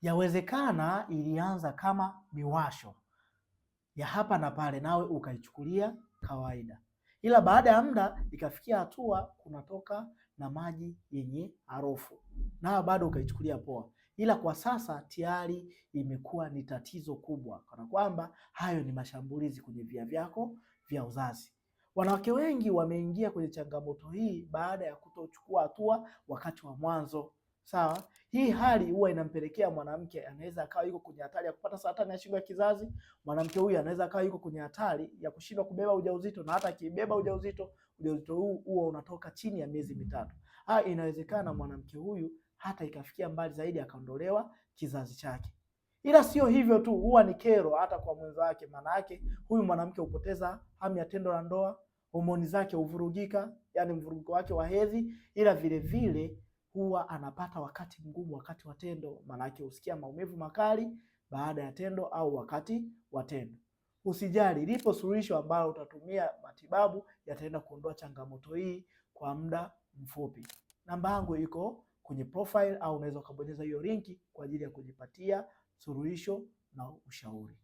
Yawezekana ilianza kama miwasho ya hapa na pale, nawe ukaichukulia kawaida, ila baada ya muda ikafikia hatua kunatoka na maji yenye harufu, nawe bado ukaichukulia poa, ila kwa sasa tayari imekuwa ni tatizo kubwa, kana kwamba hayo ni mashambulizi kwenye via vyako vya uzazi. Wanawake wengi wameingia kwenye changamoto hii baada ya kutochukua hatua wakati wa mwanzo. Sawa, hii hali huwa inampelekea mwanamke, anaweza akawa yuko kwenye hatari ya kupata saratani ya shingo ya kizazi. Mwanamke huyu anaweza akawa yuko kwenye hatari ya kushindwa kubeba ujauzito, na hata akibeba ujauzito huo unatoka chini ya miezi mitatu. Inawezekana mwanamke huyu hata ikafikia mbali zaidi akaondolewa kizazi chake. Ila sio hivyo tu, huwa ni kero hata kwa mwenza wake. Maana yake huyu mwanamke hupoteza hamu ya tendo la ndoa, homoni zake huvurugika, yani mvurugo wake wa hedhi, ila vile vile huwa anapata wakati mgumu wakati wa tendo. Maana yake husikia maumivu makali baada ya tendo au wakati wa tendo. Usijali, lipo suluhisho ambalo utatumia matibabu yataenda kuondoa changamoto hii kwa muda mfupi. Namba yangu iko kwenye profile, au unaweza ukabonyeza hiyo linki kwa ajili ya kujipatia suluhisho na ushauri.